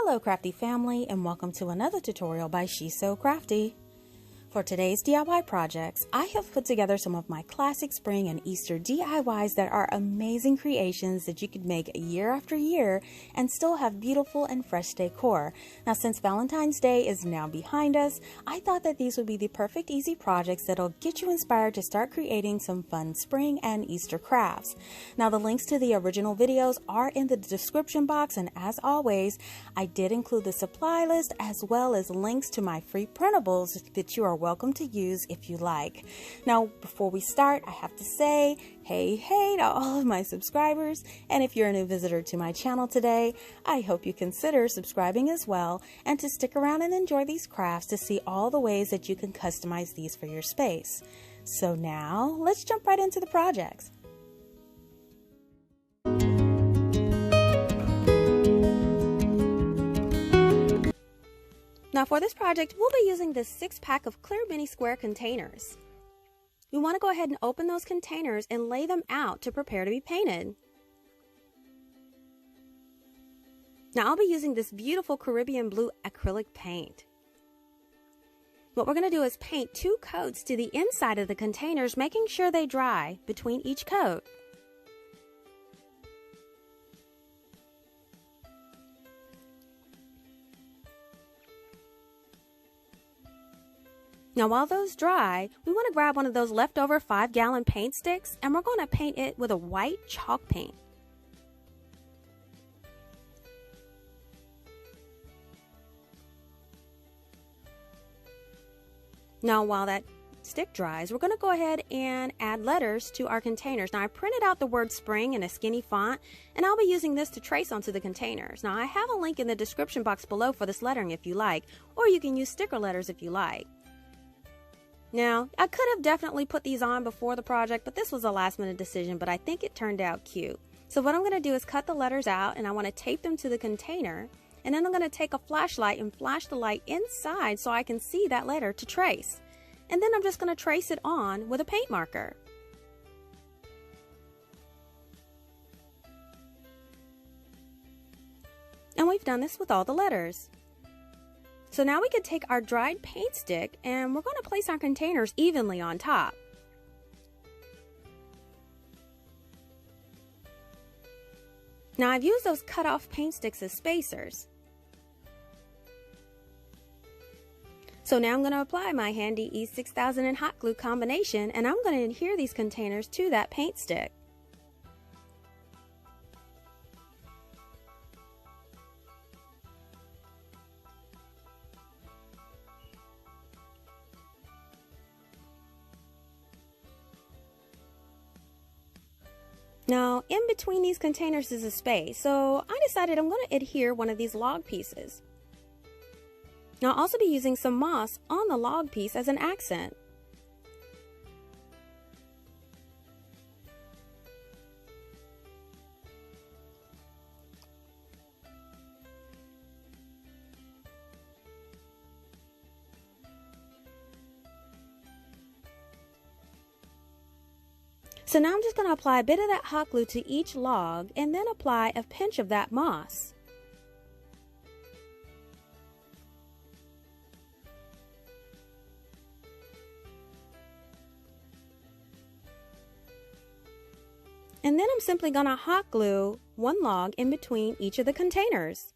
Hello CraftDee family, and welcome to another tutorial by So CraftDee. For today's DIY projects, I have put together some of my classic spring and Easter DIYs that are amazing creations that you could make year after year and still have beautiful and fresh decor. Now, since Valentine's Day is now behind us, I thought that these would be the perfect easy projects that'll get you inspired to start creating some fun spring and Easter crafts. Now, the links to the original videos are in the description box, and as always, I did include the supply list as well as links to my free printables that you are welcome to use if you like. Now, before we start, I have to say, hey to all of my subscribers, and if you're a new visitor to my channel today, I hope you consider subscribing as well and to stick around and enjoy these crafts to see all the ways that you can customize these for your space. So now, let's jump right into the projects. Now for this project, we'll be using this 6-pack of clear mini square containers. We want to go ahead and open those containers and lay them out to prepare to be painted. Now I'll be using this beautiful Caribbean blue acrylic paint. What we're going to do is paint 2 coats to the inside of the containers, making sure they dry between each coat. Now while those dry, we want to grab one of those leftover 5-gallon paint sticks, and we're going to paint it with a white chalk paint. Now while that stick dries, we're going to go ahead and add letters to our containers. Now I printed out the word spring in a skinny font, and I'll be using this to trace onto the containers. Now I have a link in the description box below for this lettering if you like, or you can use sticker letters if you like. Now, I could have definitely put these on before the project, but this was a last minute decision, but I think it turned out cute. So what I'm going to do is cut the letters out, and I want to tape them to the container, and then I'm going to take a flashlight and flash the light inside so I can see that letter to trace. And then I'm just going to trace it on with a paint marker. And we've done this with all the letters. So now we could take our dried paint stick and we're going to place our containers evenly on top. Now I've used those cut off paint sticks as spacers. So now I'm going to apply my handy E6000 and hot glue combination, and I'm going to adhere these containers to that paint stick. Now, in between these containers is a space, so I decided I'm going to adhere one of these log pieces. Now, I'll also be using some moss on the log piece as an accent. So now I'm just going to apply a bit of that hot glue to each log and then apply a pinch of that moss. And then I'm simply going to hot glue one log in between each of the containers.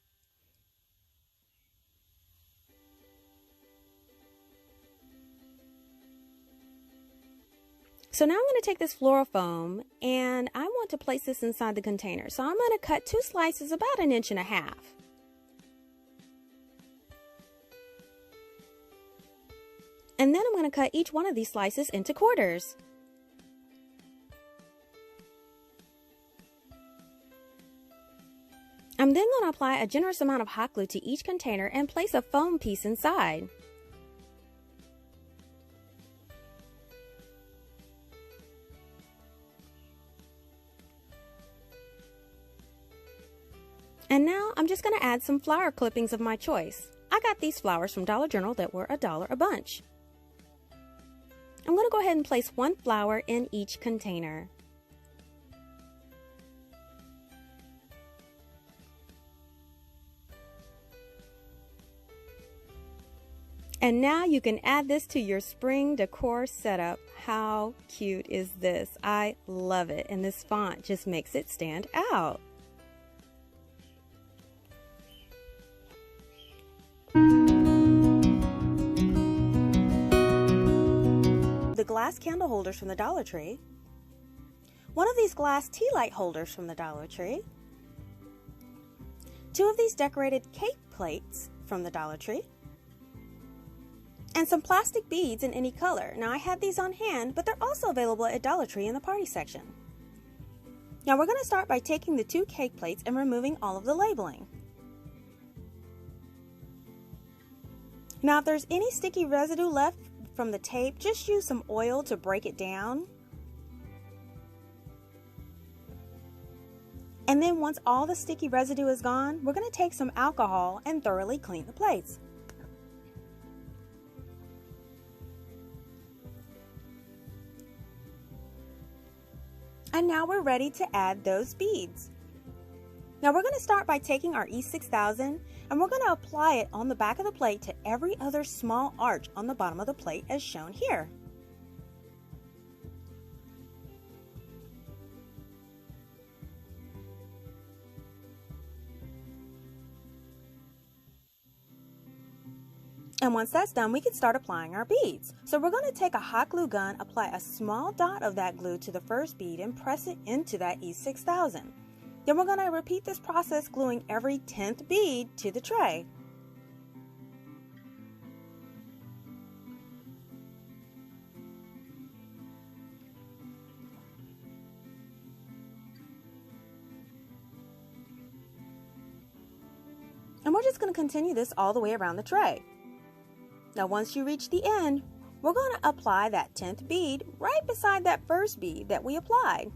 So now I'm going to take this floral foam and I want to place this inside the container. So I'm going to cut 2 slices about 1.5 inches. And then I'm going to cut each one of these slices into quarters. I'm then going to apply a generous amount of hot glue to each container and place a foam piece inside. And now I'm just going to add some flower clippings of my choice. I got these flowers from Dollar General that were $1 a bunch. I'm going to go ahead and place 1 flower in each container. And now you can add this to your spring decor setup. How cute is this? I love it, and this font just makes it stand out. The glass candle holders from the Dollar Tree, one of these glass tea light holders from the Dollar Tree, two of these decorated cake plates from the Dollar Tree, and some plastic beads in any color. Now I had these on hand, but they're also available at Dollar Tree in the party section. Now we're going to start by taking the two cake plates and removing all of the labeling. Now if there's any sticky residue left from the tape, just use some oil to break it down. And then once all the sticky residue is gone, we're going to take some alcohol and thoroughly clean the plates. And now we're ready to add those beads. Now we're going to start by taking our E6000 and we're going to apply it on the back of the plate to every other small arch on the bottom of the plate as shown here. And once that's done, we can start applying our beads. So we're going to take a hot glue gun, apply a small dot of that glue to the first bead and press it into that E6000. Then we're going to repeat this process, gluing every 10th bead to the tray. And we're just going to continue this all the way around the tray. Now once you reach the end, we're going to apply that 10th bead right beside that first bead that we applied.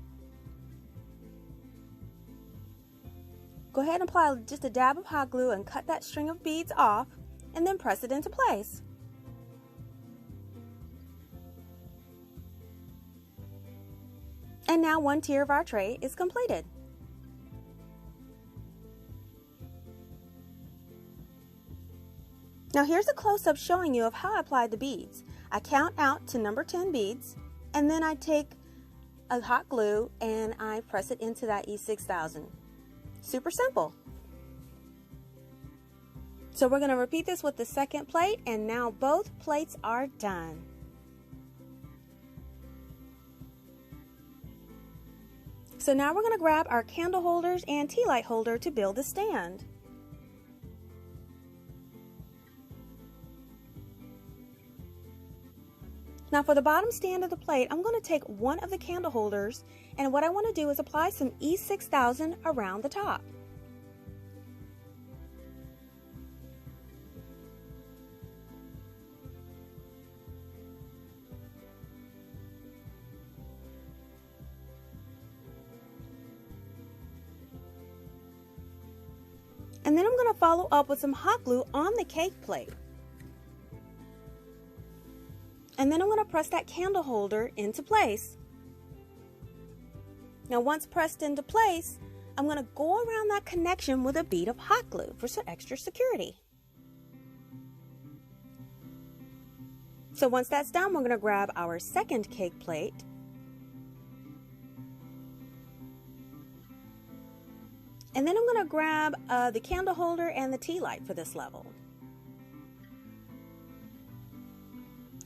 Go ahead and apply just a dab of hot glue and cut that string of beads off and then press it into place. And now one tier of our tray is completed. Now here's a close-up showing you of how I applied the beads. I count out to number 10 beads, and then I take a hot glue and I press it into that E6000. Super simple. So we're going to repeat this with the second plate, and now both plates are done. So now we're going to grab our candle holders and tea light holder to build the stand. Now for the bottom stand of the plate, I'm going to take one of the candle holders, and what I want to do is apply some E6000 around the top. And then I'm going to follow up with some hot glue on the cake plate. And then I'm going to press that candle holder into place. Now once pressed into place, I'm going to go around that connection with a bead of hot glue for some extra security. So once that's done, we're going to grab our second cake plate. And then I'm going to grab the candle holder and the tea light for this level.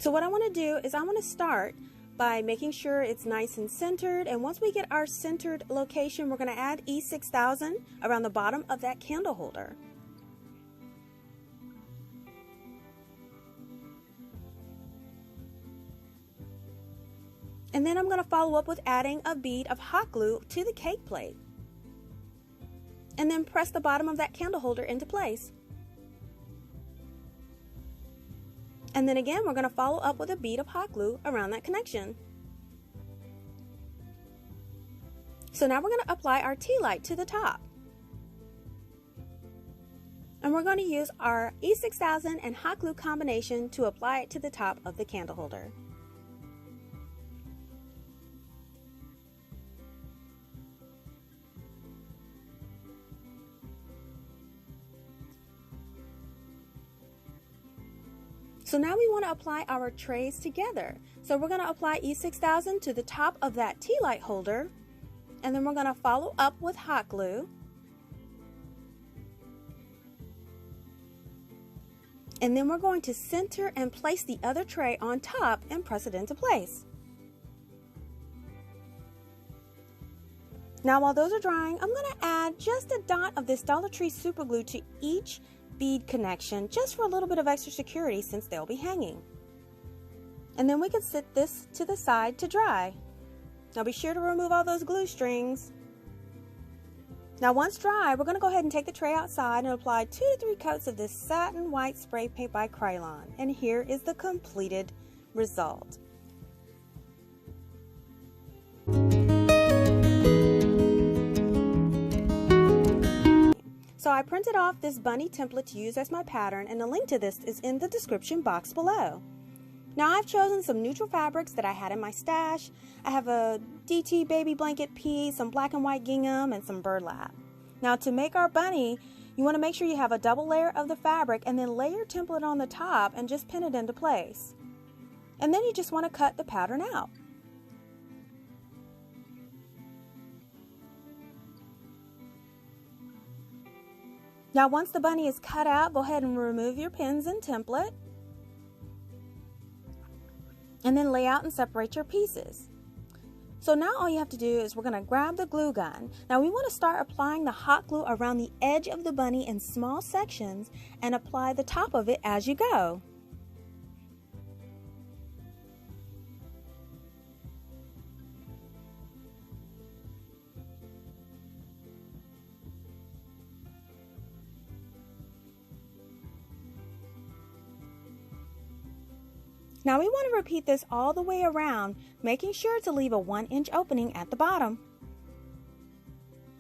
So what I want to do is I want to start by making sure it's nice and centered, and once we get our centered location, we're going to add E6000 around the bottom of that candle holder. And then I'm going to follow up with adding a bead of hot glue to the cake plate. And then press the bottom of that candle holder into place. And then again, we're going to follow up with a bead of hot glue around that connection. So now we're going to apply our tea light to the top. And we're going to use our E6000 and hot glue combination to apply it to the top of the candle holder. So now we want to apply our trays together. So we're going to apply E6000 to the top of that tea light holder, and then we're going to follow up with hot glue. And then we're going to center and place the other tray on top and press it into place. Now while those are drying, I'm going to add just a dot of this Dollar Tree super glue to each bead connection, just for a little bit of extra security since they'll be hanging. And then we can set this to the side to dry. Now be sure to remove all those glue strings. Now once dry, we're going to go ahead and take the tray outside and apply 2 to 3 coats of this satin white spray paint by Krylon. And here is the completed result. So I printed off this bunny template to use as my pattern, and the link to this is in the description box below. Now I've chosen some neutral fabrics that I had in my stash. I have a DT baby blanket piece, some black and white gingham, and some burlap. Now to make our bunny, you want to make sure you have a double layer of the fabric and then lay your template on the top and just pin it into place. And then you just want to cut the pattern out. Now once the bunny is cut out, go ahead and remove your pins and template. And then lay out and separate your pieces. So now all you have to do is we're going to grab the glue gun. Now we want to start applying the hot glue around the edge of the bunny in small sections and apply the top of it as you go. Now we want to repeat this all the way around, making sure to leave a 1-inch opening at the bottom.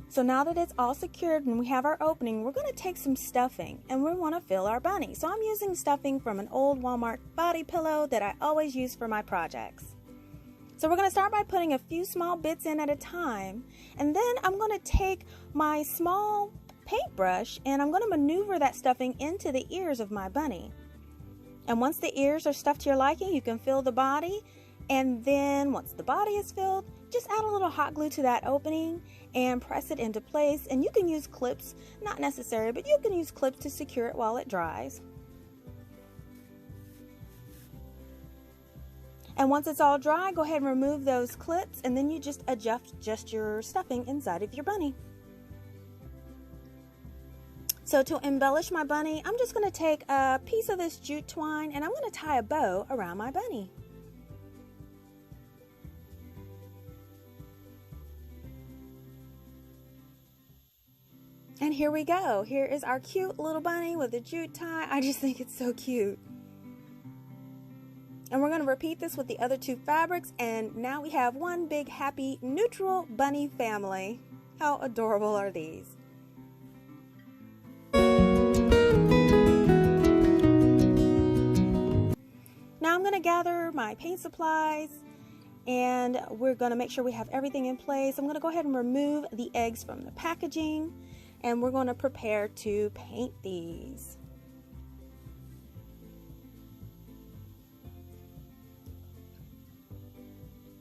So now that it's all secured and we have our opening, we're going to take some stuffing and we want to fill our bunny. So I'm using stuffing from an old Walmart body pillow that I always use for my projects. So we're going to start by putting a few small bits in at a time, and then I'm going to take my small paintbrush and I'm going to maneuver that stuffing into the ears of my bunny. And once the ears are stuffed to your liking, you can fill the body, and then once the body is filled, just add a little hot glue to that opening and press it into place. And you can use clips, not necessary, but you can use clips to secure it while it dries. And once it's all dry, go ahead and remove those clips, and then you just adjust your stuffing inside of your bunny. So to embellish my bunny, I'm just going to take a piece of this jute twine and I'm going to tie a bow around my bunny. And here we go. Here is our cute little bunny with a jute tie. I just think it's so cute. And we're going to repeat this with the other 2 fabrics, and now we have one big happy neutral bunny family. How adorable are these? Now I'm going to gather my paint supplies, and we're going to make sure we have everything in place. I'm going to go ahead and remove the eggs from the packaging, and we're going to prepare to paint these.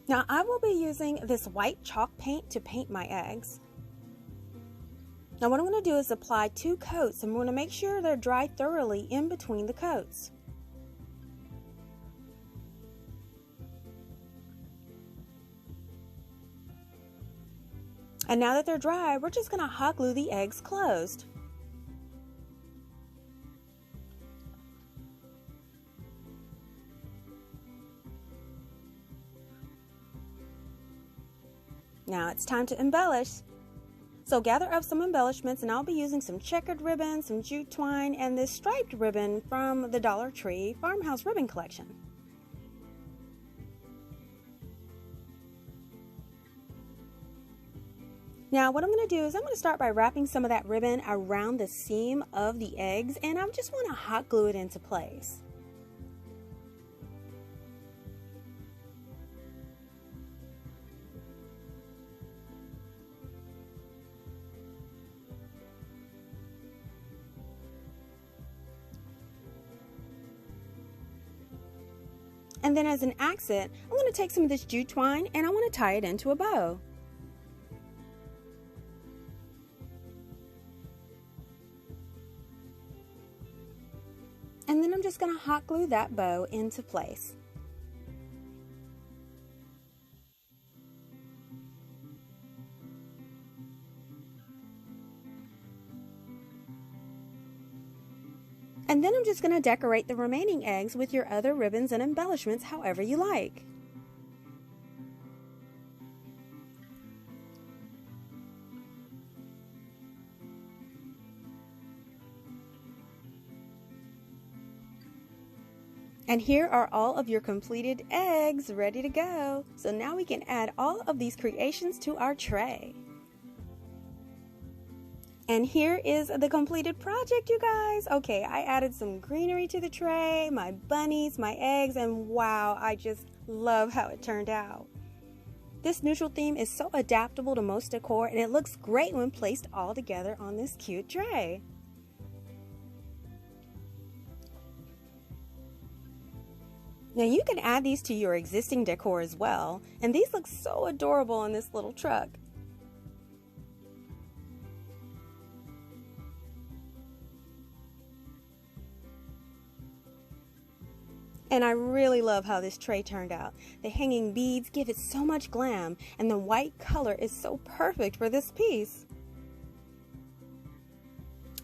Now I will be using this white chalk paint to paint my eggs. Now what I'm going to do is apply 2 coats, and we're going to make sure they're dry thoroughly in between the coats. And now that they're dry, we're just going to hot glue the eggs closed. Now it's time to embellish. So gather up some embellishments, and I'll be using some checkered ribbon, some jute twine, and this striped ribbon from the Dollar Tree Farmhouse Ribbon Collection. Now what I'm going to do is I'm going to start by wrapping some of that ribbon around the seam of the eggs, and I just want to hot glue it into place. And then as an accent, I'm going to take some of this jute twine and I want to tie it into a bow. And then I'm just going to hot glue that bow into place. And then I'm just going to decorate the remaining eggs with your other ribbons and embellishments however you like. And here are all of your completed eggs ready to go. So now we can add all of these creations to our tray. And here is the completed project, you guys. Okay, I added some greenery to the tray, my bunnies, my eggs, and wow, I just love how it turned out. This neutral theme is so adaptable to most decor, and it looks great when placed all together on this cute tray. Now you can add these to your existing decor as well, and these look so adorable on this little truck. And I really love how this tray turned out. The hanging beads give it so much glam, and the white color is so perfect for this piece.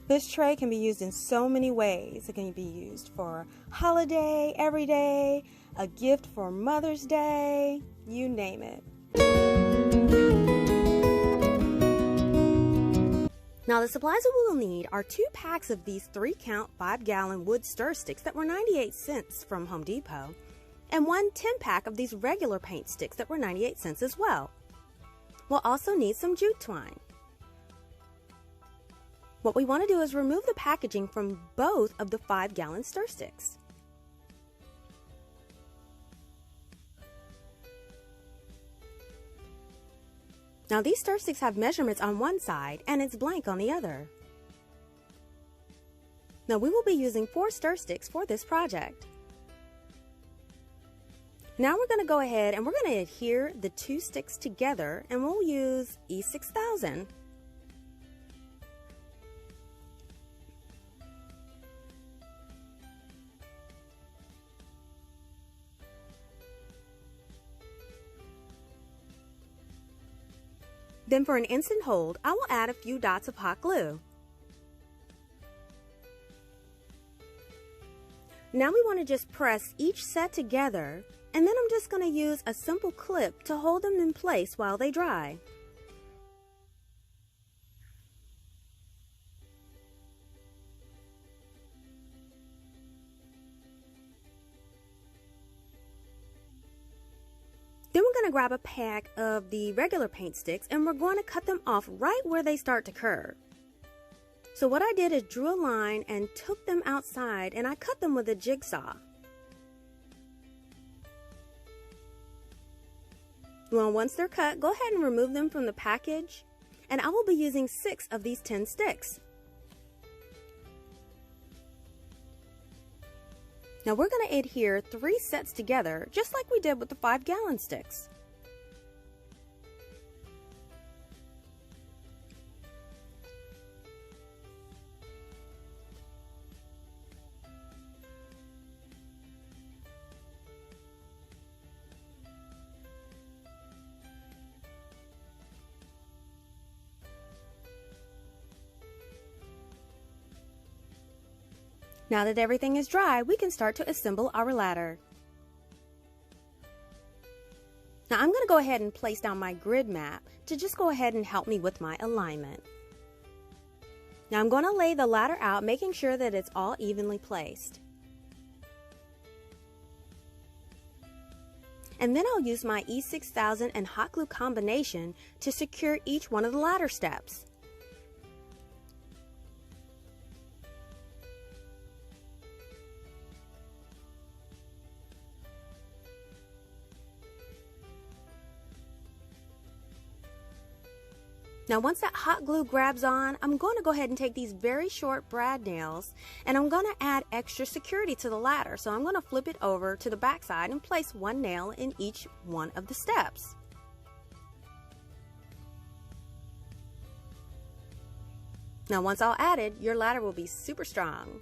This tray can be used in so many ways. It can be used for holiday, everyday, a gift for Mother's Day, you name it. Now the supplies that we will need are 2 packs of these 3-count 5-gallon wood stir sticks that were 98 cents from Home Depot, and 1 10-pack of these regular paint sticks that were 98 cents as well. We'll also need some jute twine. What we want to do is remove the packaging from both of the 5-gallon stir sticks. Now these stir sticks have measurements on one side and it's blank on the other. Now we will be using 4 stir sticks for this project. Now we're going to go ahead and we're going to adhere the 2 sticks together, and we'll use E6000. Then for an instant hold, I will add a few dots of hot glue. Now we want to just press each set together, and then I'm just going to use a simple clip to hold them in place while they dry. Then we're going to grab a pack of the regular paint sticks and we're going to cut them off right where they start to curve. So what I did is drew a line and took them outside, and I cut them with a jigsaw. Well, once they're cut, go ahead and remove them from the package, and I will be using 6 of these 10 sticks. Now we're going to adhere 3 sets together, just like we did with the 5-gallon sticks. Now that everything is dry, we can start to assemble our ladder. Now I'm going to go ahead and place down my grid map to just go ahead and help me with my alignment. Now I'm going to lay the ladder out, making sure that it's all evenly placed. And then I'll use my E6000 and hot glue combination to secure each one of the ladder steps. Now once that hot glue grabs on, I'm going to go ahead and take these very short brad nails and I'm going to add extra security to the ladder. So I'm going to flip it over to the back side and place one nail in each one of the steps. Now once all added, your ladder will be super strong.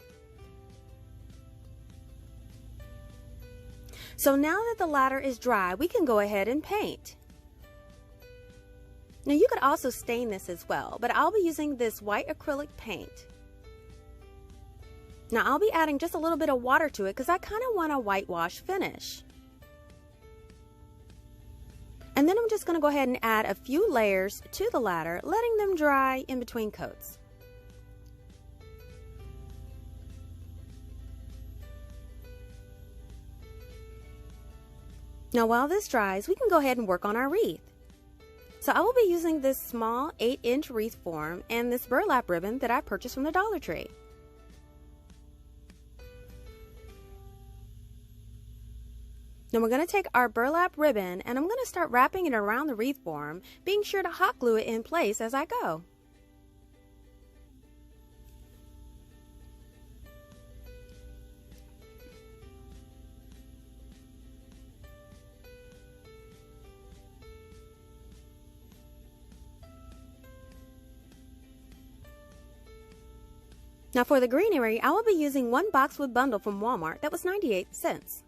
So now that the ladder is dry, we can go ahead and paint. Now you could also stain this as well, but I'll be using this white acrylic paint. Now I'll be adding just a little bit of water to it because I kind of want a whitewash finish. And then I'm just going to go ahead and add a few layers to the ladder, letting them dry in between coats. Now while this dries, we can go ahead and work on our wreath. So I will be using this small 8-inch wreath form and this burlap ribbon that I purchased from the Dollar Tree. Now we're going to take our burlap ribbon and I'm going to start wrapping it around the wreath form, being sure to hot glue it in place as I go. Now for the greenery, I will be using one boxwood bundle from Walmart that was 98 cents.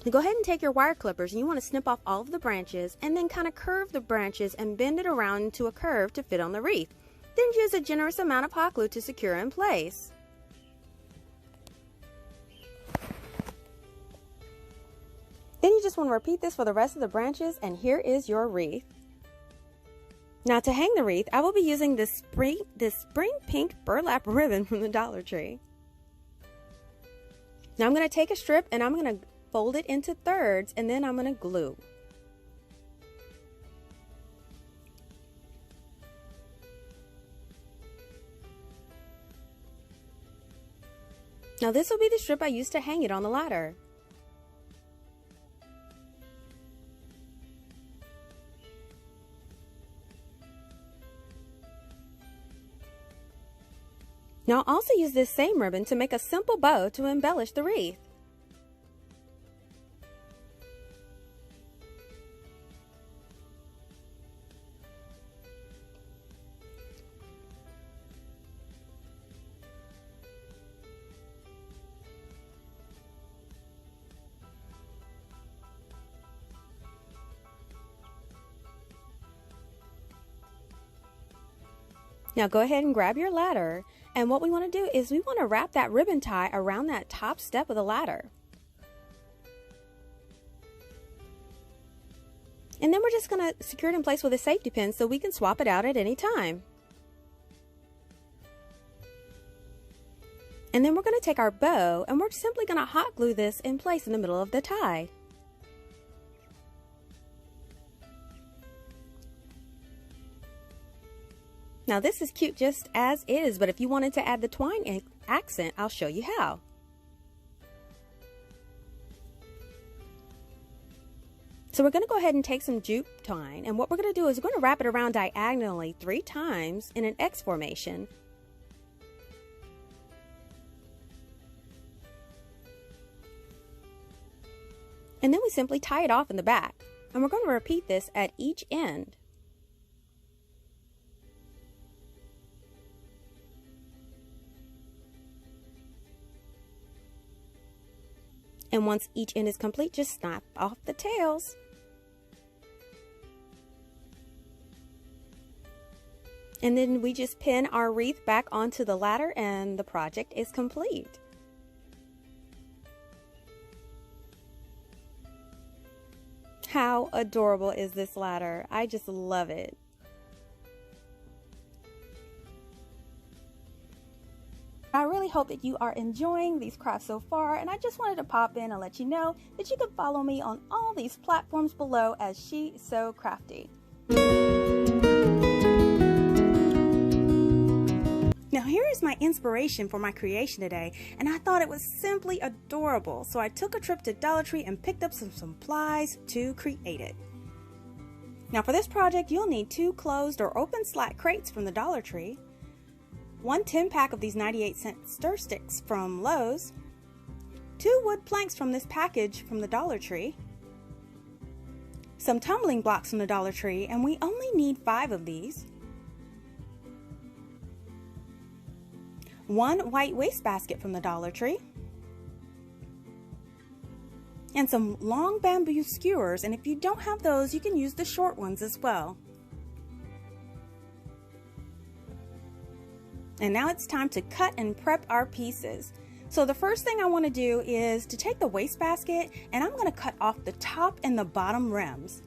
Now go ahead and take your wire clippers and you want to snip off all of the branches and then kind of curve the branches and bend it around into a curve to fit on the wreath. Then use a generous amount of hot glue to secure in place. Then you just want to repeat this for the rest of the branches and here is your wreath. Now to hang the wreath, I will be using this spring pink burlap ribbon from the Dollar Tree. Now I'm going to take a strip and I'm going to fold it into thirds and then I'm going to glue. Now this will be the strip I used to hang it on the ladder. Now I'll also use this same ribbon to make a simple bow to embellish the wreath. Now go ahead and grab your ladder, and what we want to do is we want to wrap that ribbon tie around that top step of the ladder. And then we're just going to secure it in place with a safety pin so we can swap it out at any time. And then we're going to take our bow and we're simply going to hot glue this in place in the middle of the tie. Now this is cute just as is, but if you wanted to add the twine accent, I'll show you how. So we're going to go ahead and take some jute twine, and what we're going to do is we're going to wrap it around diagonally 3 times in an X formation. And then we simply tie it off in the back, and we're going to repeat this at each end. And once each end is complete, just snap off the tails. And then we just pin our wreath back onto the ladder and the project is complete. How adorable is this ladder? I just love it. I really hope that you are enjoying these crafts so far, and I just wanted to pop in and let you know that you can follow me on all these platforms below as She So Crafty. Now here is my inspiration for my creation today, and I thought it was simply adorable, so I took a trip to Dollar Tree and picked up some supplies to create it. Now for this project, you'll need 2 closed or open slat crates from the Dollar Tree, 1 10-pack of these 98-cent stir sticks from Lowe's, 2 wood planks from this package from the Dollar Tree, some tumbling blocks from the Dollar Tree, and we only need 5 of these, 1 white wastebasket from the Dollar Tree, and some long bamboo skewers, and if you don't have those, you can use the short ones as well. And now it's time to cut and prep our pieces. So the first thing I want to do is to take the wastebasket, and I'm going to cut off the top and the bottom rims.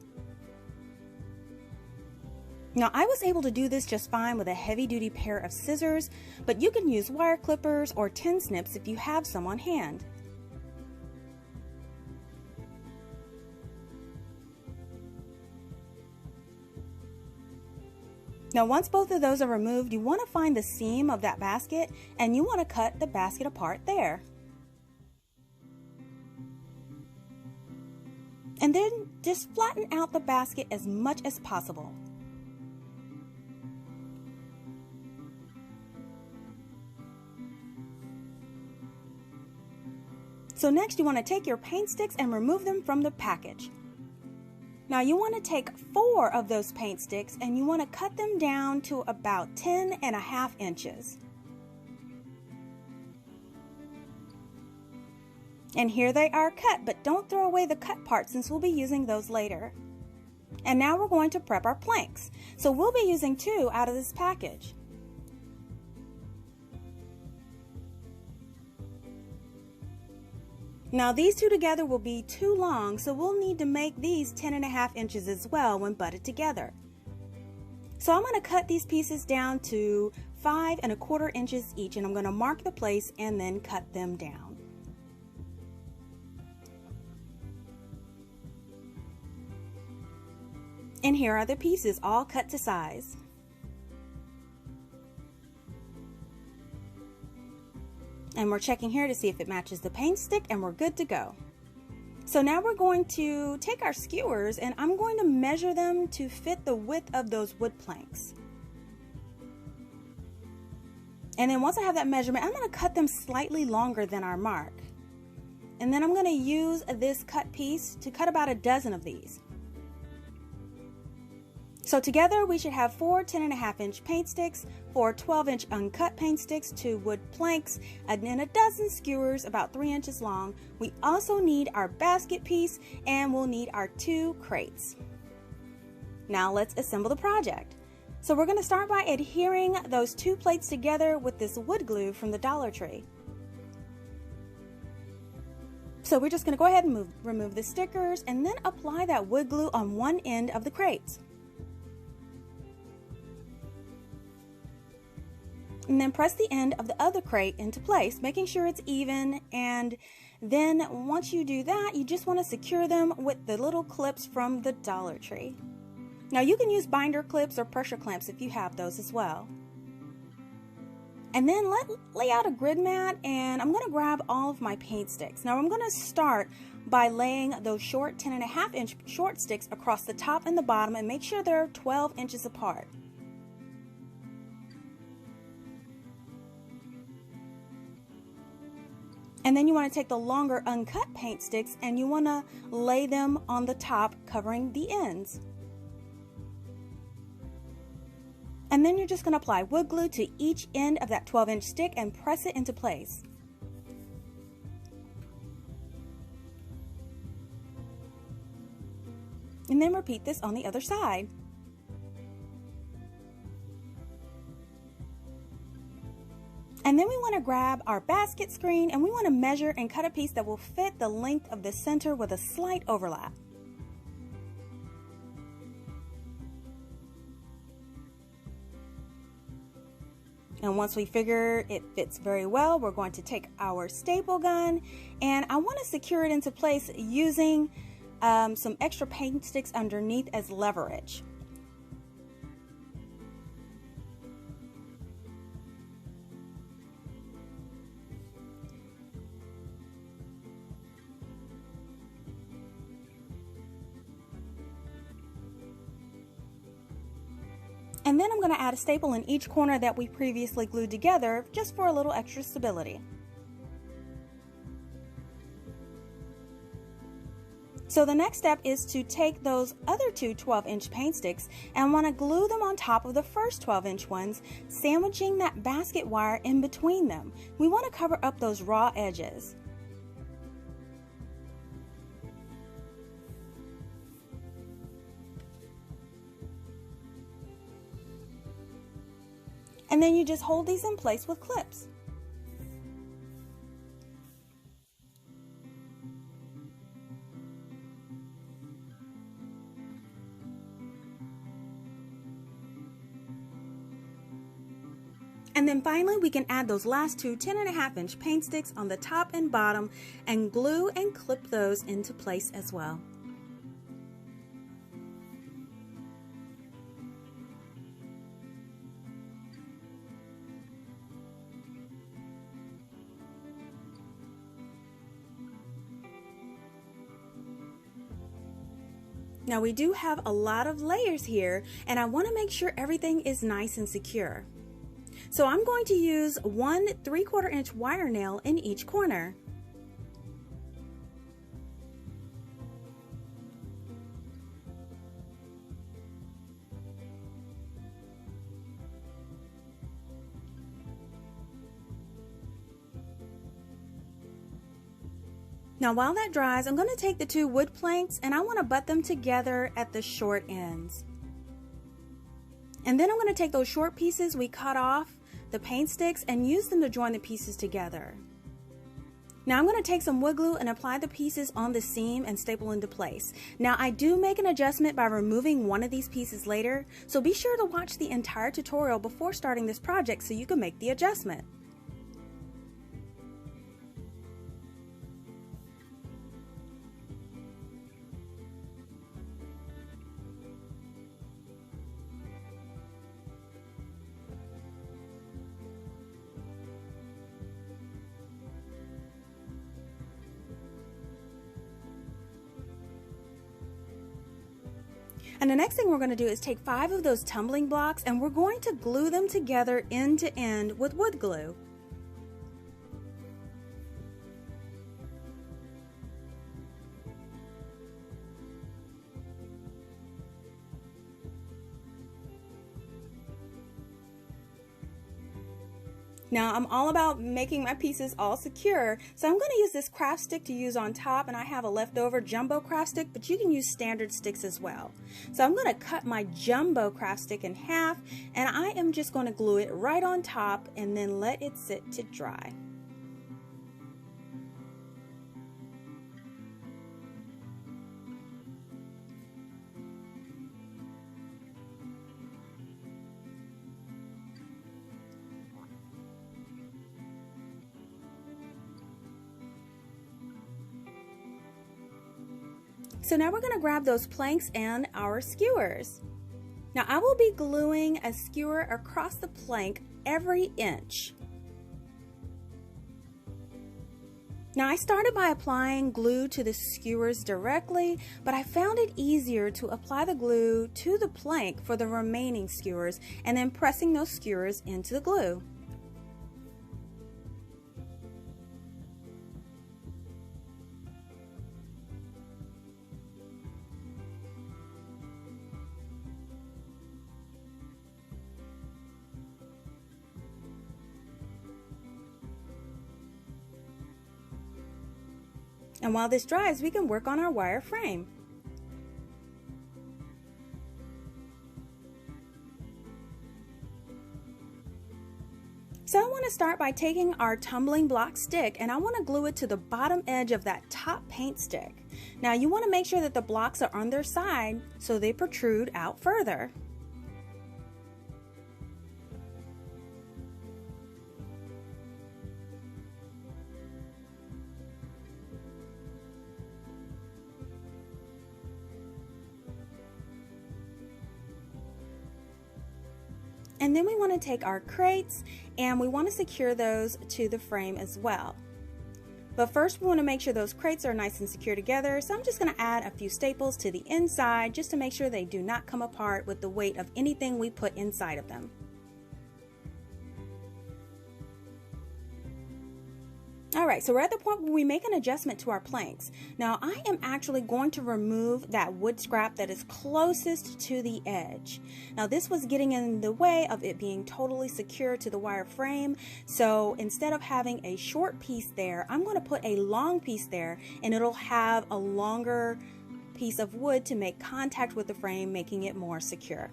Now I was able to do this just fine with a heavy-duty pair of scissors, but you can use wire clippers or tin snips if you have some on hand. Now once both of those are removed, you want to find the seam of that basket and you want to cut the basket apart there. And then just flatten out the basket as much as possible. So next you want to take your paint sticks and remove them from the package. Now you want to take 4 of those paint sticks and you want to cut them down to about 10.5 inches. And here they are cut, but don't throw away the cut parts since we'll be using those later. And now we're going to prep our planks. So we'll be using 2 out of this package. Now these 2 together will be too long, so we'll need to make these 10.5 inches as well when butted together. So I'm going to cut these pieces down to 5.25 inches each, and I'm going to mark the place and then cut them down. And here are the pieces all cut to size. And we're checking here to see if it matches the paint stick, and we're good to go. So now we're going to take our skewers and I'm going to measure them to fit the width of those wood planks. And then once I have that measurement, I'm going to cut them slightly longer than our mark. And then I'm going to use this cut piece to cut about a dozen of these. So together we should have 4 10.5-inch paint sticks, 4 12-inch uncut paint sticks, 2 wood planks, and then a dozen skewers about 3 inches long. We also need our basket piece and we'll need our 2 crates. Now let's assemble the project. So we're going to start by adhering those 2 plates together with this wood glue from the Dollar Tree. So we're just going to go ahead and remove the stickers and then apply that wood glue on one end of the crates. And then press the end of the other crate into place, making sure it's even. And then once you do that, you just want to secure them with the little clips from the Dollar Tree. Now you can use binder clips or pressure clamps if you have those as well. And then lay out a grid mat, and I'm going to grab all of my paint sticks. Now I'm going to start by laying those short 10.5-inch short sticks across the top and the bottom, and make sure they're 12 inches apart. And then you want to take the longer uncut paint sticks and you want to lay them on the top, covering the ends. And then you're just going to apply wood glue to each end of that 12-inch stick and press it into place. And then repeat this on the other side. And then we want to grab our basket screen and we want to measure and cut a piece that will fit the length of the center with a slight overlap. And once we figure it fits very well, we're going to take our staple gun and I want to secure it into place using some extra paint sticks underneath as leverage. And then I'm going to add a staple in each corner that we previously glued together just for a little extra stability. So the next step is to take those other two 12-inch paint sticks and want to glue them on top of the first 12-inch ones, sandwiching that basket wire in between them. We want to cover up those raw edges. And then you just hold these in place with clips. And then finally we can add those last two 10.5-inch paint sticks on the top and bottom and glue and clip those into place as well. Now we do have a lot of layers here, and I want to make sure everything is nice and secure. So I'm going to use 1 3/4 inch wire nail in each corner. Now while that dries, I'm going to take the two wood planks and I want to butt them together at the short ends. And then I'm going to take those short pieces we cut off the paint sticks and use them to join the pieces together. Now I'm going to take some wood glue and apply the pieces on the seam and staple into place. Now I do make an adjustment by removing one of these pieces later, so be sure to watch the entire tutorial before starting this project so you can make the adjustment. And the next thing we're going to do is take 5 of those tumbling blocks and we're going to glue them together end to end with wood glue. Now I'm all about making my pieces all secure, so I'm going to use this craft stick to use on top, and I have a leftover jumbo craft stick, but you can use standard sticks as well. So I'm going to cut my jumbo craft stick in half, and I am just going to glue it right on top and then let it sit to dry. So now we're going to grab those planks and our skewers. Now I will be gluing a skewer across the plank every inch. Now I started by applying glue to the skewers directly, but I found it easier to apply the glue to the plank for the remaining skewers and then pressing those skewers into the glue. And while this dries, we can work on our wire frame. So I want to start by taking our tumbling block stick and I want to glue it to the bottom edge of that top paint stick. Now you want to make sure that the blocks are on their side so they protrude out further. And then we want to take our crates and we want to secure those to the frame as well. But first we want to make sure those crates are nice and secure together, so I'm just going to add a few staples to the inside just to make sure they do not come apart with the weight of anything we put inside of them. Alright, so we're at the point where we make an adjustment to our planks. Now I am actually going to remove that wood scrap that is closest to the edge. Now this was getting in the way of it being totally secure to the wire frame, so instead of having a short piece there, I'm going to put a long piece there, and it'll have a longer piece of wood to make contact with the frame, making it more secure.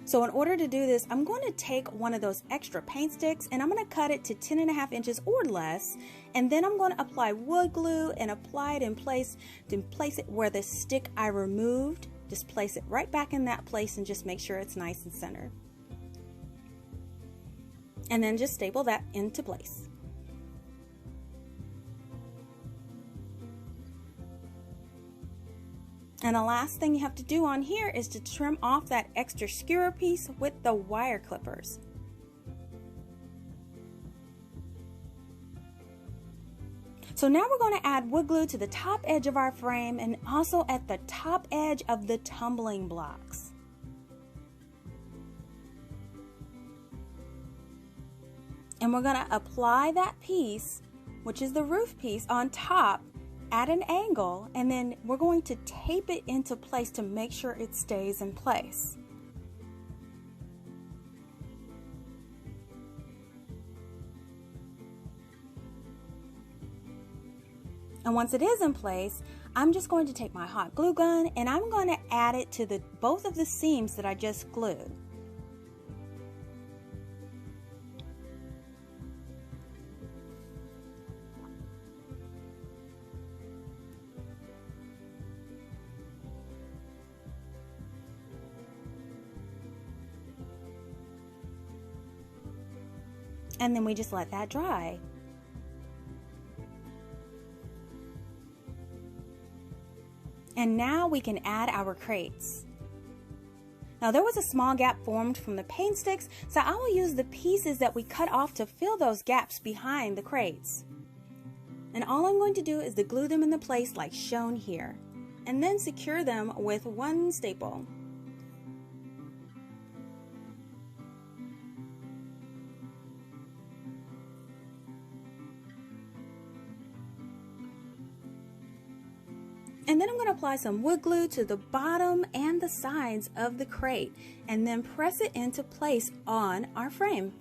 So in order to do this, I'm going to take one of those extra paint sticks and I'm going to cut it to 10.5 inches or less, and then I'm going to apply wood glue and apply it in place to place it where the stick I removed. Just place it right back in that place and just make sure it's nice and centered. And then just staple that into place. And the last thing you have to do on here is to trim off that extra skewer piece with the wire clippers. So now we're going to add wood glue to the top edge of our frame and also at the top edge of the tumbling blocks. And we're going to apply that piece, which is the roof piece, on top at an angle, and then we're going to tape it into place to make sure it stays in place. And once it is in place, I'm just going to take my hot glue gun and I'm going to add it to both of the seams that I just glued. And then we just let that dry. And now we can add our crates. Now there was a small gap formed from the paint sticks, so I will use the pieces that we cut off to fill those gaps behind the crates. And all I'm going to do is to glue them into place like shown here, and then secure them with one staple. And then I'm going to apply some wood glue to the bottom and the sides of the crate and then press it into place on our frame.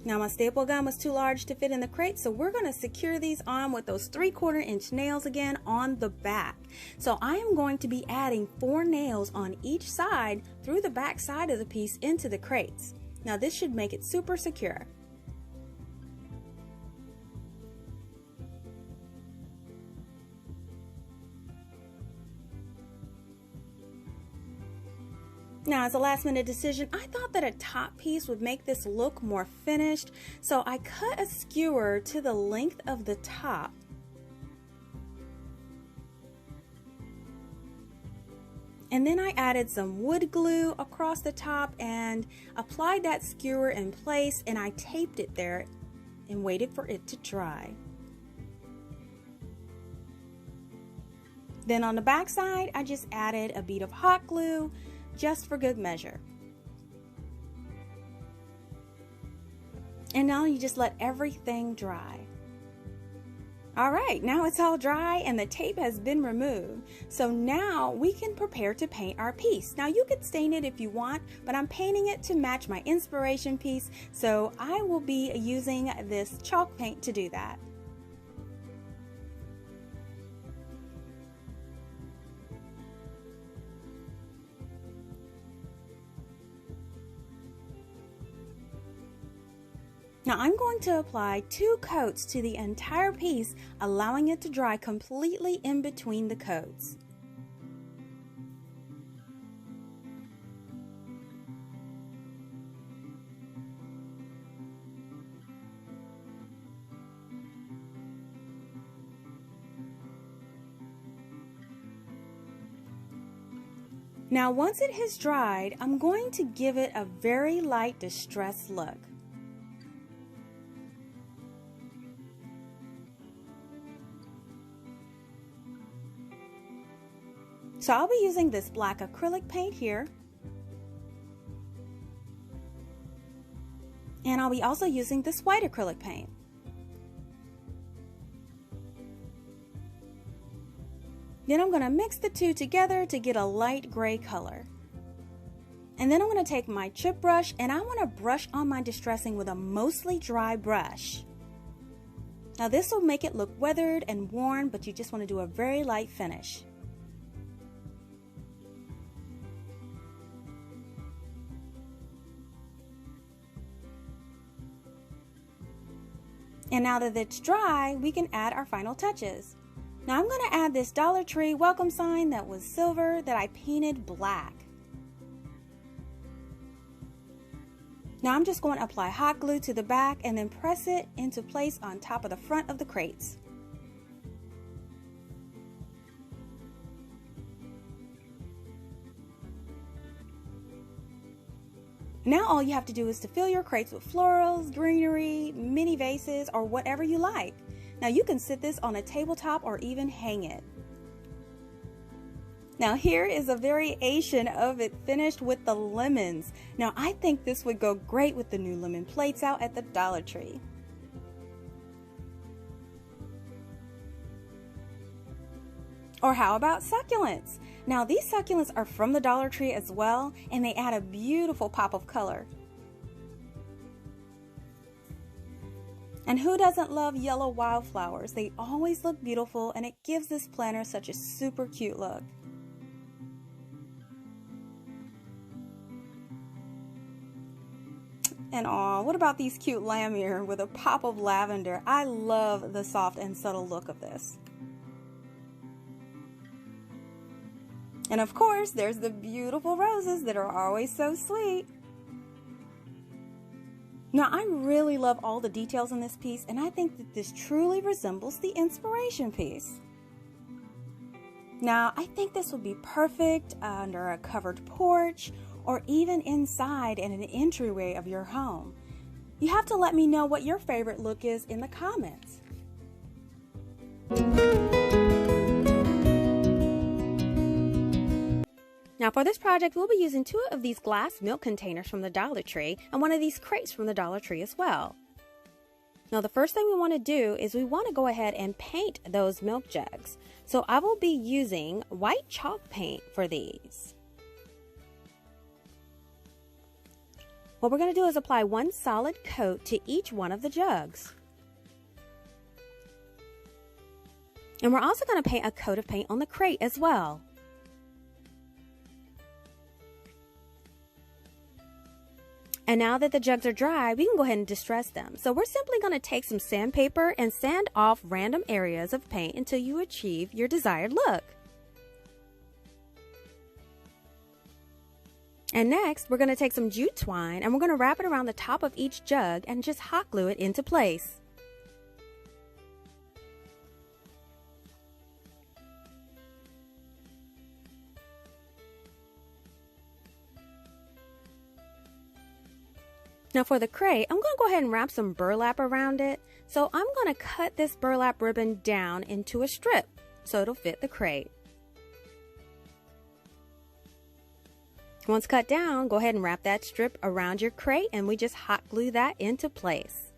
Now my staple gun was too large to fit in the crate, so we're going to secure these on with those 3/4 inch nails again on the back. So I am going to be adding 4 nails on each side through the back side of the piece into the crates. Now this should make it super secure. Now, as a last minute decision, I thought that a top piece would make this look more finished, so I cut a skewer to the length of the top. And then I added some wood glue across the top and applied that skewer in place, and I taped it there and waited for it to dry. Then on the back side, I just added a bead of hot glue, just for good measure. And now you just let everything dry. Alright, now it's all dry and the tape has been removed. So now we can prepare to paint our piece. Now you could stain it if you want, but I'm painting it to match my inspiration piece, so I will be using this chalk paint to do that. Now I'm going to apply 2 coats to the entire piece, allowing it to dry completely in between the coats. Now once it has dried, I'm going to give it a very light distressed look. So I'll be using this black acrylic paint here. And I'll be also using this white acrylic paint. Then I'm going to mix the two together to get a light gray color. And then I'm going to take my chip brush and I want to brush on my distressing with a mostly dry brush. Now this will make it look weathered and worn, but you just want to do a very light finish. And now that it's dry, we can add our final touches. Now I'm going to add this Dollar Tree welcome sign that was silver that I painted black. Now I'm just going to apply hot glue to the back and then press it into place on top of the front of the crates. Now all you have to do is to fill your crates with florals, greenery, mini vases, or whatever you like. Now you can sit this on a tabletop or even hang it. Now here is a variation of it finished with the lemons. Now I think this would go great with the new lemon plates out at the Dollar Tree. Or how about succulents? Now these succulents are from the Dollar Tree as well, and they add a beautiful pop of color. And who doesn't love yellow wildflowers? They always look beautiful and it gives this planter such a super cute look. And aw, what about these cute lamia with a pop of lavender? I love the soft and subtle look of this. And of course, there's the beautiful roses that are always so sweet. Now, I really love all the details in this piece, and I think that this truly resembles the inspiration piece. Now, I think this would be perfect under a covered porch or even inside in an entryway of your home. You have to let me know what your favorite look is in the comments. Now for this project, we'll be using 2 of these glass milk containers from the Dollar Tree and 1 of these crates from the Dollar Tree as well. Now the first thing we want to do is we want to go ahead and paint those milk jugs. So I will be using white chalk paint for these. What we're going to do is apply 1 solid coat to each one of the jugs. And we're also going to paint a coat of paint on the crate as well. And now that the jugs are dry, we can go ahead and distress them. So we're simply going to take some sandpaper and sand off random areas of paint until you achieve your desired look. And next, we're going to take some jute twine and we're going to wrap it around the top of each jug and just hot glue it into place. Now for the crate, I'm going to go ahead and wrap some burlap around it. So I'm going to cut this burlap ribbon down into a strip so it'll fit the crate. Once cut down, go ahead and wrap that strip around your crate and we just hot glue that into place.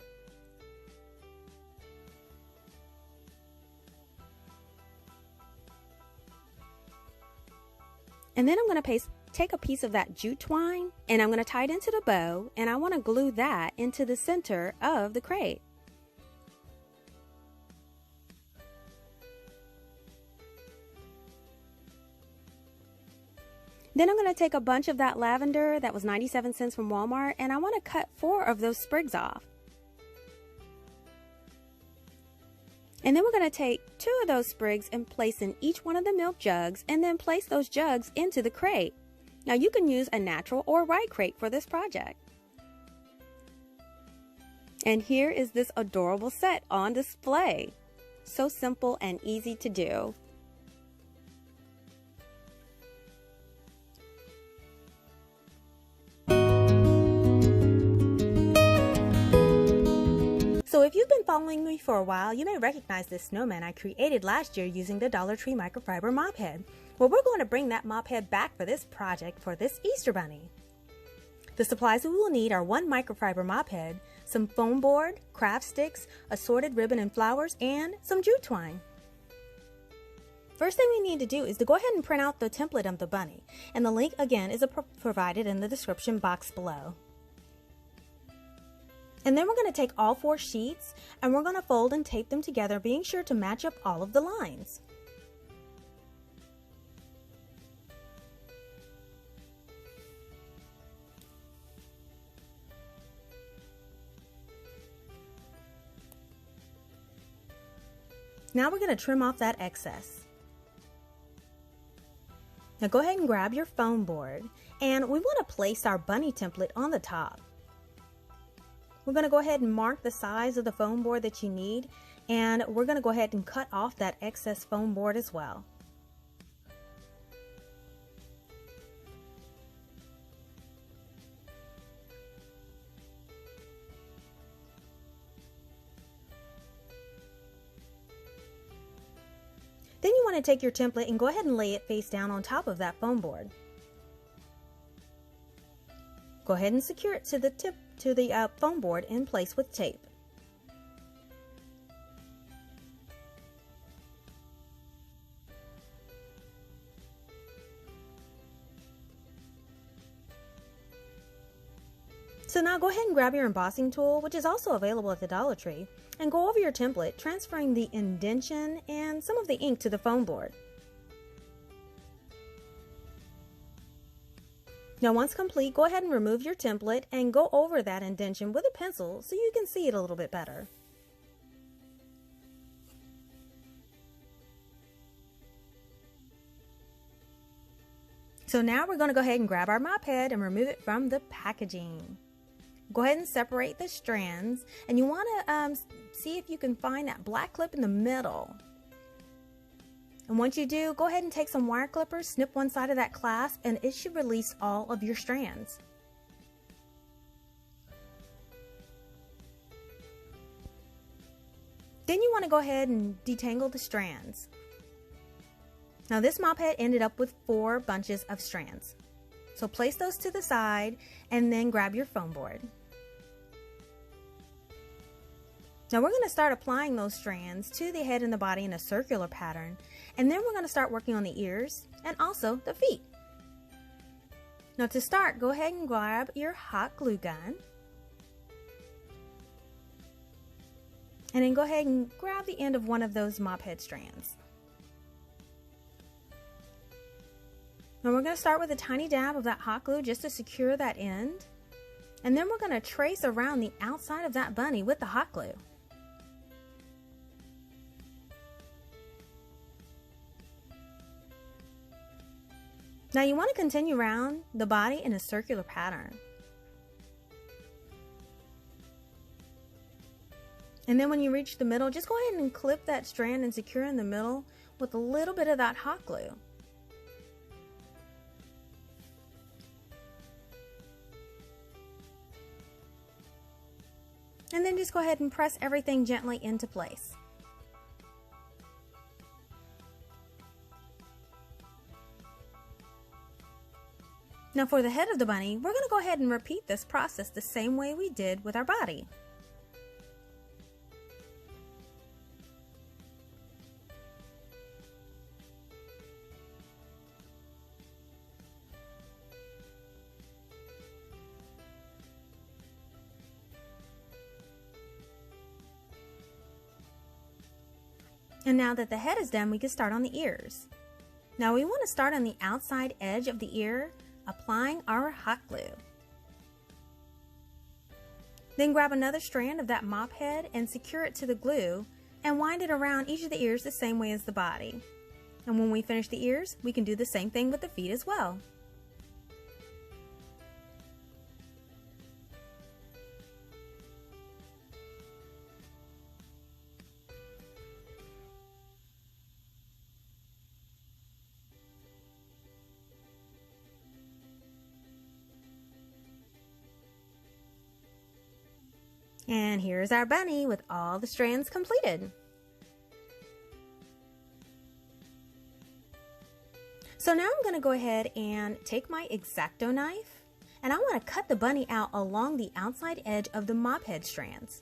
And then I'm going to take a piece of that jute twine and I'm going to tie it into the bow and I want to glue that into the center of the crate. Then I'm going to take a bunch of that lavender that was 97 cents from Walmart and I want to cut 4 of those sprigs off. And then we're going to take 2 of those sprigs and place in each one of the milk jugs and then place those jugs into the crate. Now you can use a natural or rye crate for this project. And here is this adorable set on display. So simple and easy to do. So if you've been following me for a while, you may recognize this snowman I created last year using the Dollar Tree microfiber mop head. Well, we're going to bring that mop head back for this project for this Easter bunny. The supplies we will need are one microfiber mop head, some foam board, craft sticks, assorted ribbon and flowers, and some jute twine. First thing we need to do is to go ahead and print out the template of the bunny, and the link again is provided in the description box below. And then we're going to take all 4 sheets and we're going to fold and tape them together, being sure to match up all of the lines. Now we're going to trim off that excess. Now go ahead and grab your foam board, and we want to place our bunny template on the top. We're going to go ahead and mark the size of the foam board that you need, and we're going to go ahead and cut off that excess foam board as well. Then you want to take your template and go ahead and lay it face down on top of that foam board. Go ahead and secure it to the foam board in place with tape. So now go ahead and grab your embossing tool, which is also available at the Dollar Tree, and go over your template, transferring the indentation and some of the ink to the foam board. Now once complete, go ahead and remove your template and go over that indentation with a pencil so you can see it a little bit better. So now we're going to go ahead and grab our mop head and remove it from the packaging. Go ahead and separate the strands, and you want to see if you can find that black clip in the middle. And once you do, go ahead and take some wire clippers, snip one side of that clasp, and it should release all of your strands. Then you want to go ahead and detangle the strands. Now this mop head ended up with 4 bunches of strands. So place those to the side and then grab your foam board. Now we're going to start applying those strands to the head and the body in a circular pattern, and then we're going to start working on the ears and also the feet. Now to start, go ahead and grab your hot glue gun, and then go ahead and grab the end of one of those mop head strands. Now we're going to start with a tiny dab of that hot glue just to secure that end, and then we're going to trace around the outside of that bunny with the hot glue. Now you want to continue around the body in a circular pattern. And then when you reach the middle, just go ahead and clip that strand and secure in the middle with a little bit of that hot glue. And then just go ahead and press everything gently into place. Now for the head of the bunny, we're going to go ahead and repeat this process the same way we did with our body. And now that the head is done, we can start on the ears. Now we want to start on the outside edge of the ear, applying our hot glue. Then grab another strand of that mop head and secure it to the glue and wind it around each of the ears the same way as the body. And when we finish the ears, we can do the same thing with the feet as well. And here's our bunny with all the strands completed. So now I'm going to go ahead and take my X-Acto knife, and I want to cut the bunny out along the outside edge of the Mophead strands.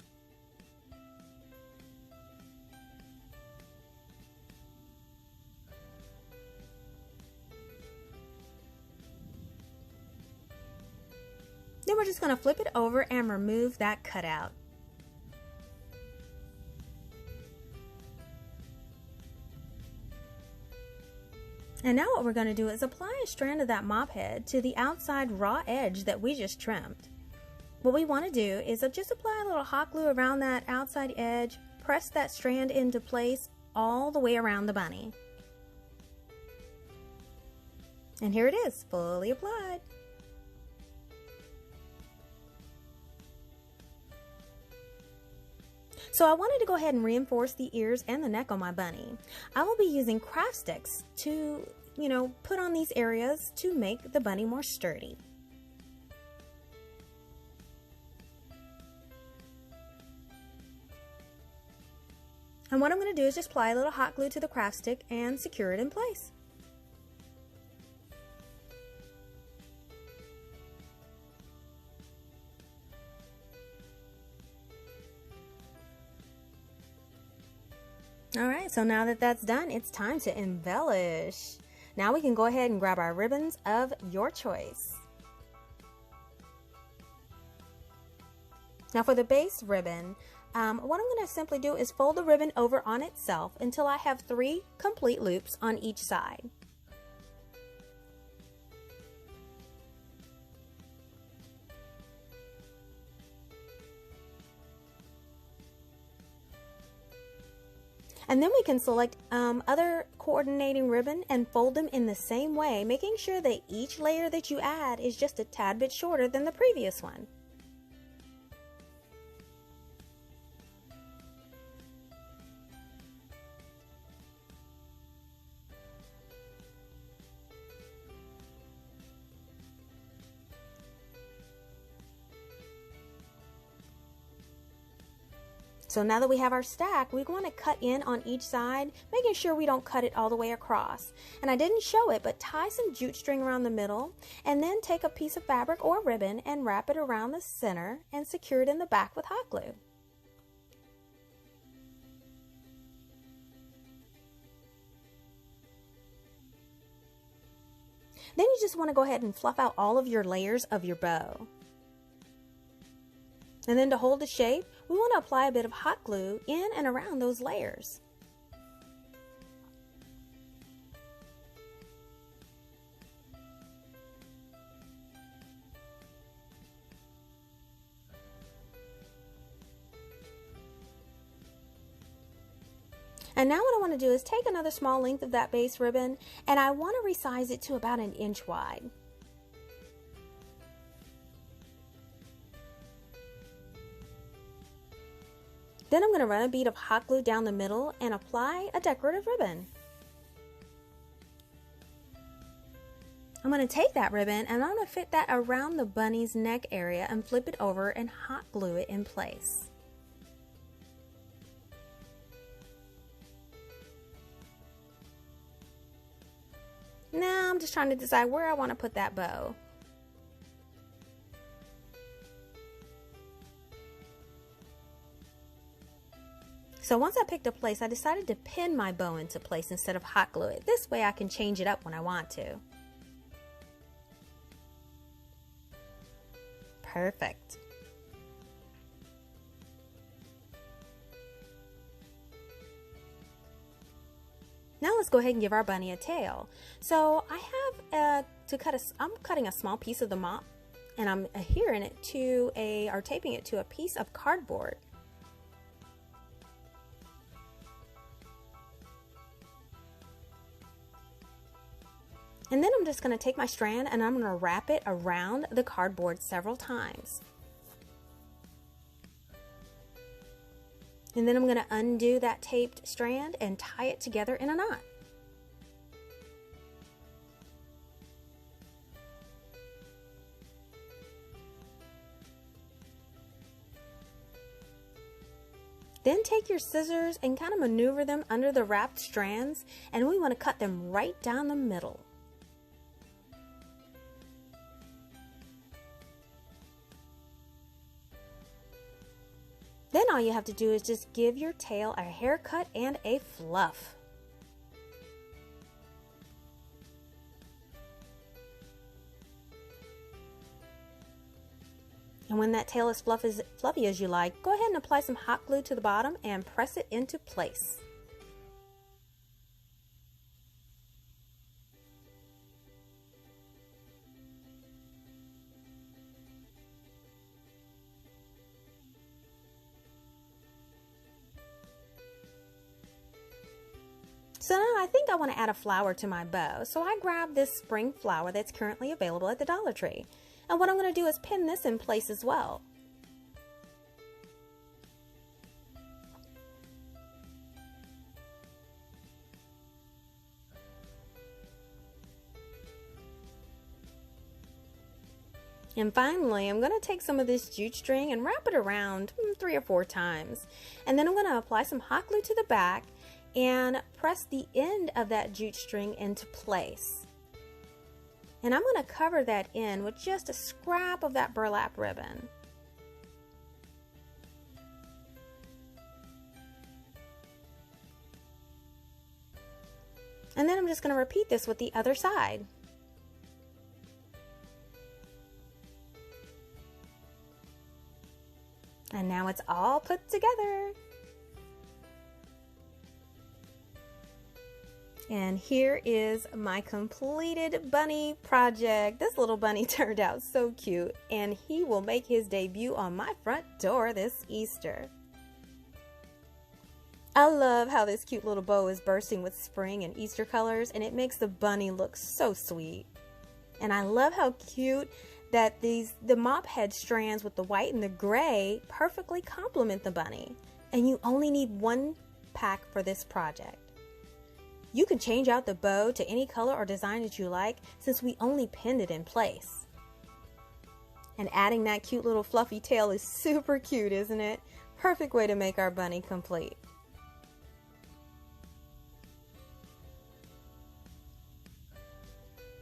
Then we're just going to flip it over and remove that cutout. And now what we're going to do is apply a strand of that Mophead to the outside raw edge that we just trimmed. What we want to do is just apply a little hot glue around that outside edge, press that strand into place all the way around the bunny. And here it is, fully applied. So I wanted to go ahead and reinforce the ears and the neck on my bunny. I will be using craft sticks to, put on these areas to make the bunny more sturdy. And what I'm going to do is just apply a little hot glue to the craft stick and secure it in place. Alright, so now that that's done, it's time to embellish. Now we can go ahead and grab our ribbons of your choice. Now for the base ribbon, what I'm going to simply do is fold the ribbon over on itself until I have 3 complete loops on each side. And then we can select other coordinating ribbon and fold them in the same way, making sure that each layer that you add is just a tad bit shorter than the previous one. So now that we have our stack, we want to cut in on each side, making sure we don't cut it all the way across. And I didn't show it, but tie some jute string around the middle, and then take a piece of fabric or ribbon and wrap it around the center and secure it in the back with hot glue. Then you just want to go ahead and fluff out all of your layers of your bow. And then to hold the shape, we want to apply a bit of hot glue in and around those layers. And now what I want to do is take another small length of that base ribbon, and I want to resize it to about 1 inch wide. Then I'm going to run a bead of hot glue down the middle and apply a decorative ribbon. I'm going to take that ribbon and I'm going to fit that around the bunny's neck area and flip it over and hot glue it in place. Now I'm just trying to decide where I want to put that bow. So once I picked a place, I decided to pin my bow into place instead of hot glue it. This way I can change it up when I want to. Perfect. Now let's go ahead and give our bunny a tail. So I have I'm cutting a small piece of the mop, and I'm adhering it to taping it to a piece of cardboard. And then I'm just going to take my strand and I'm going to wrap it around the cardboard several times. And then I'm going to undo that taped strand and tie it together in a knot. Then take your scissors and kind of maneuver them under the wrapped strands, and we want to cut them right down the middle. Then all you have to do is just give your tail a haircut and a fluff. And when that tail is fluffy as you like, go ahead and apply some hot glue to the bottom and press it into place. So now I think I want to add a flower to my bow, so I grabbed this spring flower that's currently available at the Dollar Tree. And what I'm going to do is pin this in place as well. And finally, I'm going to take some of this jute string and wrap it around 3 or 4 times. And then I'm going to apply some hot glue to the back and press the end of that jute string into place. And I'm going to cover that in with just a scrap of that burlap ribbon. And then I'm just going to repeat this with the other side. And now it's all put together. And here is my completed bunny project. This little bunny turned out so cute, and he will make his debut on my front door this Easter. I love how this cute little bow is bursting with spring and Easter colors, and it makes the bunny look so sweet. And I love how cute that the Mophead strands with the white and the gray perfectly complement the bunny. And you only need 1 pack for this project. You can change out the bow to any color or design that you like, since we only pinned it in place. And adding that cute little fluffy tail is super cute, isn't it? Perfect way to make our bunny complete.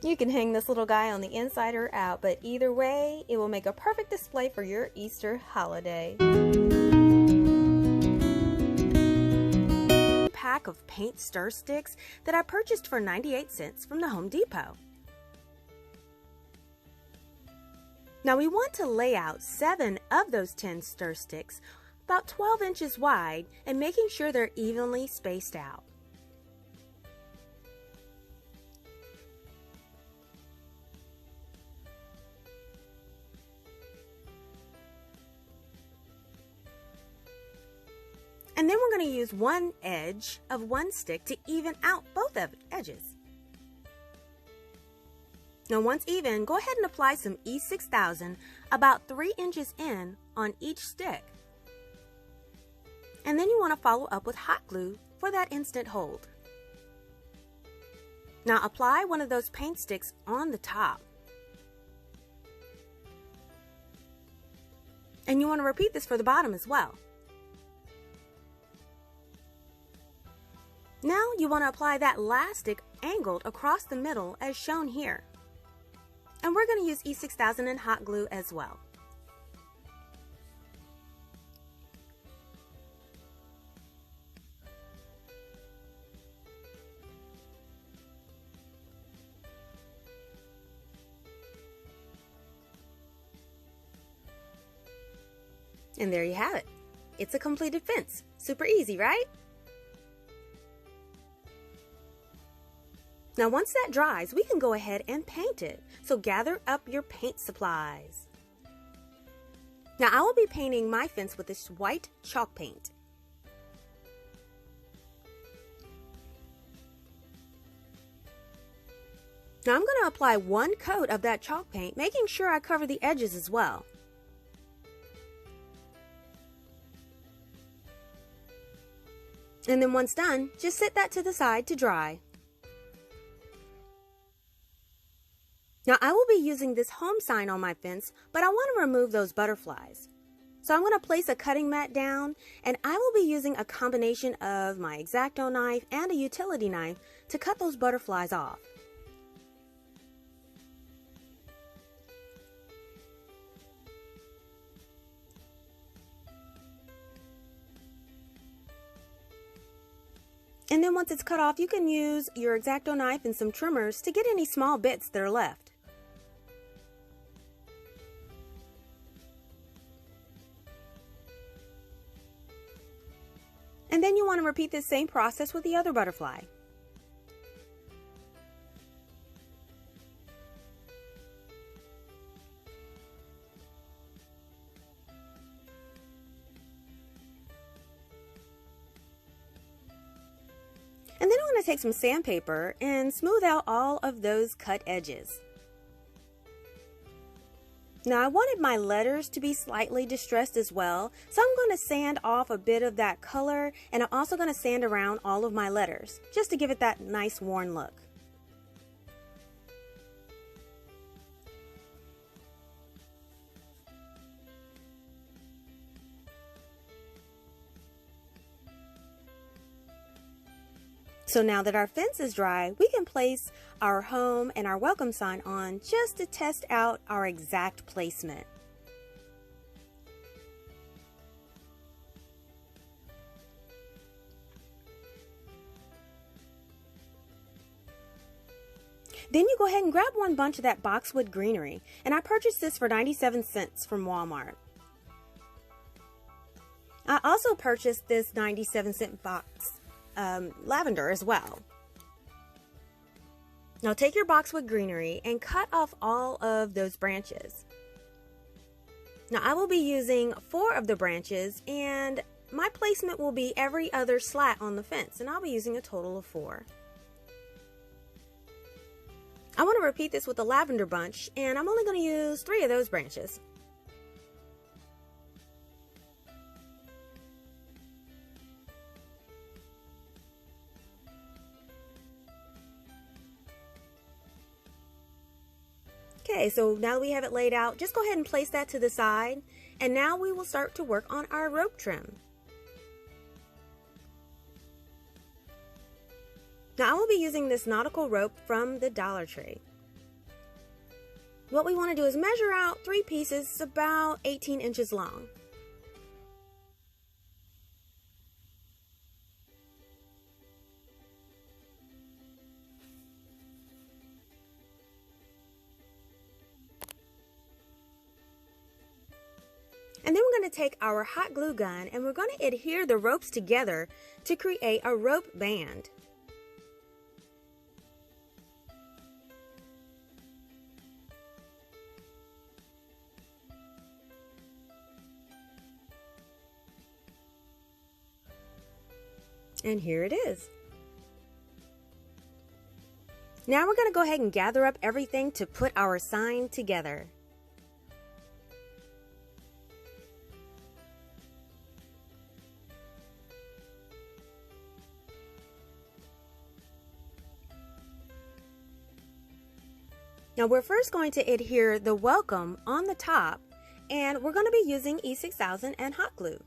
You can hang this little guy on the inside or out, but either way, it will make a perfect display for your Easter holiday. Pack of paint stir sticks that I purchased for 98 cents from the Home Depot. Now we want to lay out 7 of those 10 stir sticks about 12 inches wide and making sure they're evenly spaced out. And then we're going to use one edge of one stick to even out both edges. Now once even, go ahead and apply some E6000 about 3 inches in on each stick. And then you want to follow up with hot glue for that instant hold. Now apply one of those paint sticks on the top. And you want to repeat this for the bottom as well. Now you want to apply that last stick angled across the middle as shown here. And we're going to use E6000 and hot glue as well. And there you have it. It's a completed fence. Super easy, right? Now once that dries, we can go ahead and paint it. So gather up your paint supplies. Now I will be painting my fence with this white chalk paint. Now I'm going to apply 1 coat of that chalk paint, making sure I cover the edges as well. And then once done, just set that to the side to dry. Now I will be using this home sign on my fence, but I want to remove those butterflies. So I'm going to place a cutting mat down, and I will be using a combination of my X-Acto knife and a utility knife to cut those butterflies off. And then once it's cut off, you can use your X-Acto knife and some trimmers to get any small bits that are left. And then you want to repeat this same process with the other butterfly. And then I'm going to take some sandpaper and smooth out all of those cut edges. Now I wanted my letters to be slightly distressed as well, so I'm going to sand off a bit of that color, and I'm also going to sand around all of my letters, just to give it that nice worn look. So now that our fence is dry, we can place our home and our welcome sign on just to test out our exact placement. Then you go ahead and grab one bunch of that boxwood greenery, and I purchased this for 97 cents from Walmart. I also purchased this 97-cent box lavender as well. Now take your boxwood greenery and cut off all of those branches. Now I will be using 4 of the branches, and my placement will be every other slat on the fence, and I'll be using a total of 4. I want to repeat this with the lavender bunch, and I'm only going to use 3 of those branches. Okay, so now we have it laid out, just go ahead and place that to the side, and now we will start to work on our rope trim. Now I will be using this nautical rope from the Dollar Tree. What we want to do is measure out 3 pieces about 18 inches long. And then we're going to take our hot glue gun and we're going to adhere the ropes together to create a rope band. And here it is. Now we're going to go ahead and gather up everything to put our sign together. Now we're first going to adhere the welcome on the top, and we're going to be using E6000 and hot glue.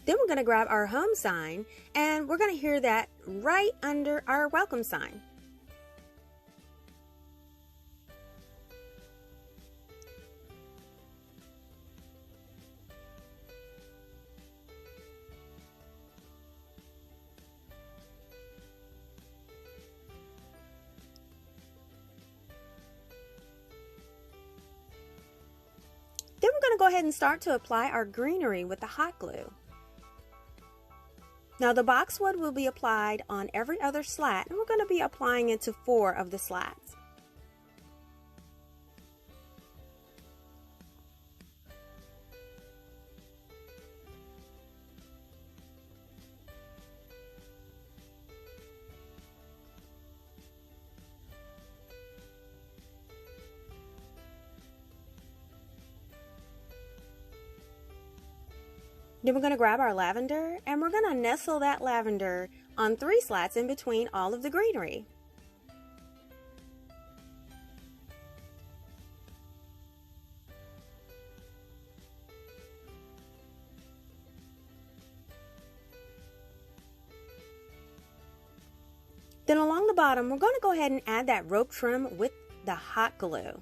Then we're going to grab our home sign and we're going to adhere that right under our welcome sign. Then we're going to go ahead and start to apply our greenery with the hot glue. Now the boxwood will be applied on every other slat, and we're going to be applying it to 4 of the slats. Then we're going to grab our lavender and we're going to nestle that lavender on 3 slats in between all of the greenery. Then along the bottom, we're going to go ahead and add that rope trim with the hot glue.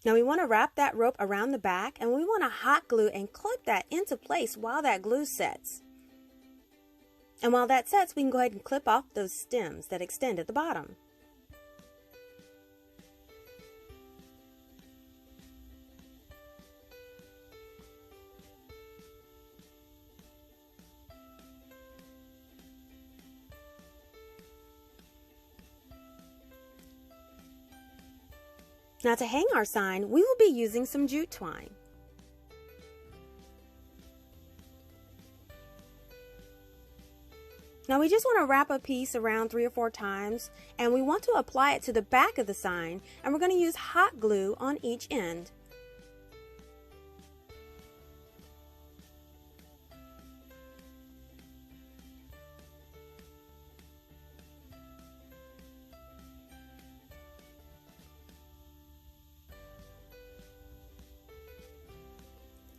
Now we want to wrap that rope around the back and we want to hot glue and clip that into place while that glue sets. And while that sets, we can go ahead and clip off those stems that extend at the bottom. Now to hang our sign, we will be using some jute twine. Now we just want to wrap a piece around 3 or 4 times and we want to apply it to the back of the sign, and we're going to use hot glue on each end.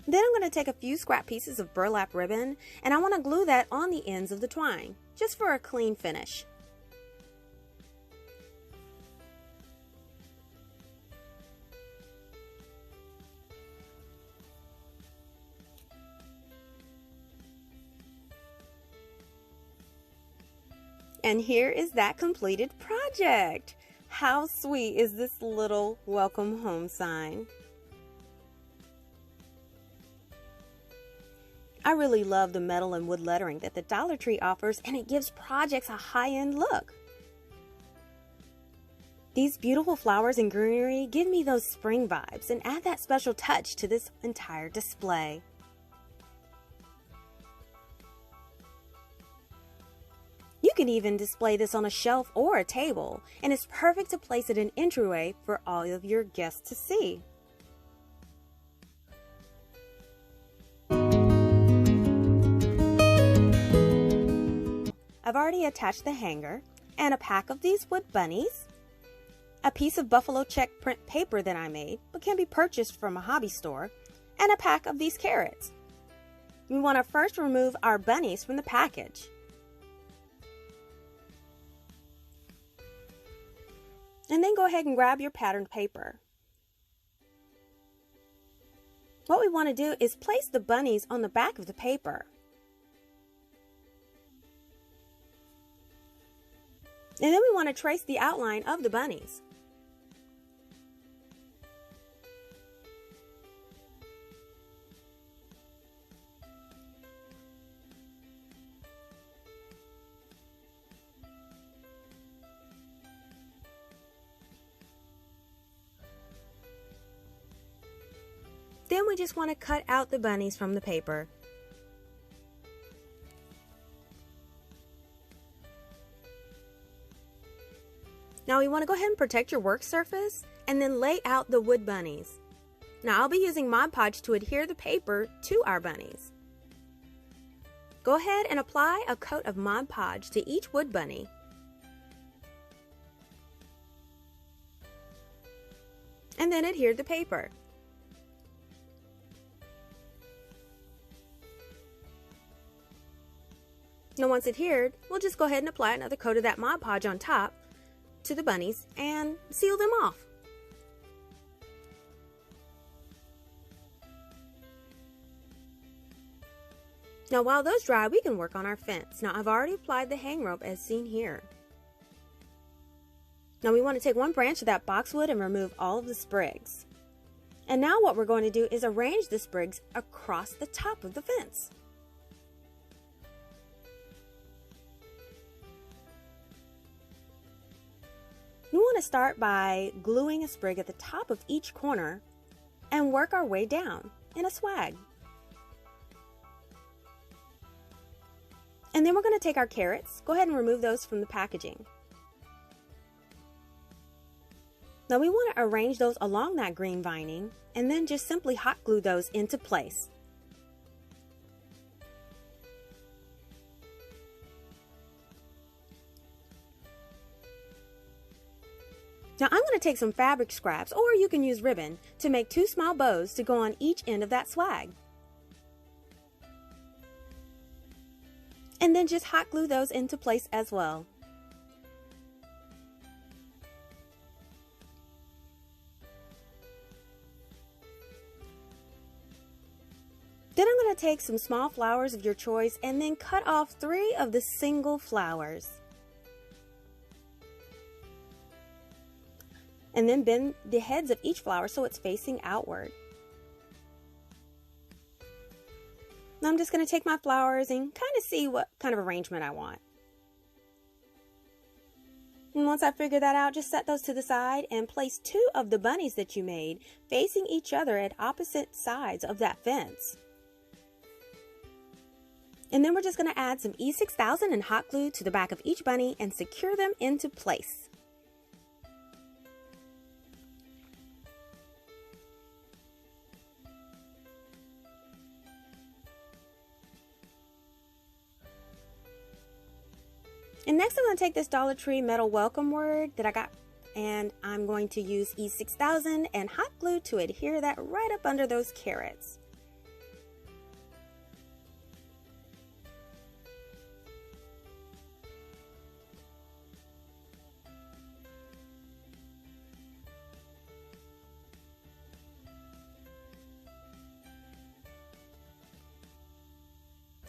Then I'm going to take a few scrap pieces of burlap ribbon and I want to glue that on the ends of the twine, just for a clean finish. And here is that completed project. How sweet is this little welcome home sign? I really love the metal and wood lettering that the Dollar Tree offers, and it gives projects a high-end look. These beautiful flowers and greenery give me those spring vibes and add that special touch to this entire display. You can even display this on a shelf or a table, and it's perfect to place it in an entryway for all of your guests to see. I've already attached the hanger and a pack of these wood bunnies, a piece of buffalo check print paper that I made but can be purchased from a hobby store, and a pack of these carrots. We want to first remove our bunnies from the package. And then go ahead and grab your patterned paper. What we want to do is place the bunnies on the back of the paper. And then we want to trace the outline of the bunnies. Then we just want to cut out the bunnies from the paper. Now we want to go ahead and protect your work surface and then lay out the wood bunnies. Now I'll be using Mod Podge to adhere the paper to our bunnies. Go ahead and apply a coat of Mod Podge to each wood bunny. And then adhere the paper. Now once adhered, we'll just go ahead and apply another coat of that Mod Podge on top to the bunnies and seal them off. Now while those dry, we can work on our fence. Now I've already applied the hang rope as seen here. Now we want to take one branch of that boxwood and remove all of the sprigs. And now what we're going to do is arrange the sprigs across the top of the fence. We want to start by gluing a sprig at the top of each corner and work our way down in a swag. And then we're going to take our carrots, go ahead and remove those from the packaging. Now we want to arrange those along that green vining and then just simply hot glue those into place. Now I'm going to take some fabric scraps, or you can use ribbon, to make 2 small bows to go on each end of that swag. And then just hot glue those into place as well. Then I'm going to take some small flowers of your choice and then cut off 3 of the single flowers. And then bend the heads of each flower so it's facing outward. Now I'm just going to take my flowers and kind of see what kind of arrangement I want. And once I figure that out, just set those to the side and place 2 of the bunnies that you made facing each other at opposite sides of that fence. And then we're just going to add some E6000 and hot glue to the back of each bunny and secure them into place. And next I'm going to take this Dollar Tree metal welcome word that I got, and I'm going to use E6000 and hot glue to adhere that right up under those carrots.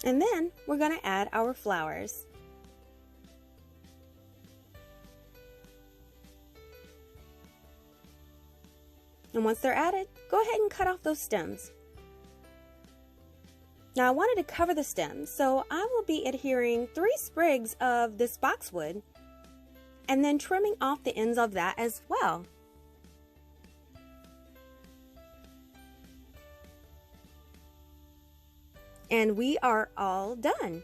And then we're going to add our flowers. And once they're added, go ahead and cut off those stems. Now I wanted to cover the stems, so I will be adhering 3 sprigs of this boxwood and then trimming off the ends of that as well. And we are all done.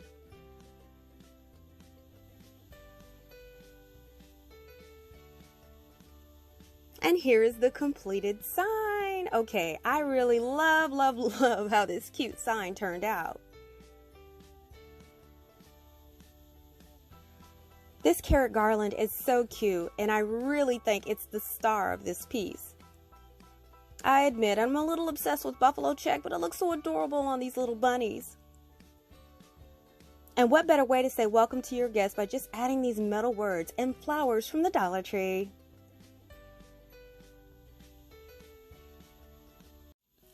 And here is the completed sign. Okay, I really love how this cute sign turned out. This carrot garland is so cute, and I really think it's the star of this piece. I admit I'm a little obsessed with buffalo check, but it looks so adorable on these little bunnies. And what better way to say welcome to your guest by just adding these metal words and flowers from the Dollar Tree.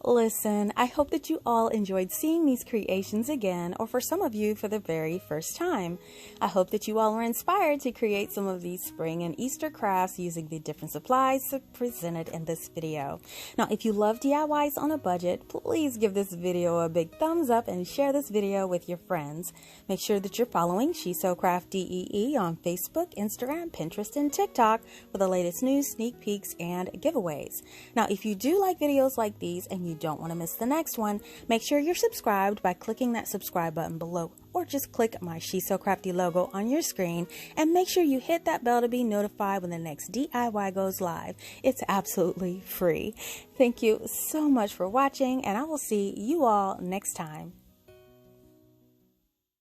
Listen, I hope that you all enjoyed seeing these creations again, or for some of you for the very first time. I hope that you all were inspired to create some of these spring and Easter crafts using the different supplies presented in this video. Now, if you love DIYs on a budget, please give this video a big thumbs up and share this video with your friends. Make sure that you're following She Sew CraftDee on Facebook, Instagram, Pinterest, and TikTok for the latest news, sneak peeks, and giveaways. Now, if you do like videos like these and you don't want to miss the next one, make sure you're subscribed by clicking that subscribe button below, or just click my She Sew Crafty logo on your screen, and make sure you hit that bell to be notified when the next DIY goes live. It's absolutely free. Thank you so much for watching, and I will see you all next time.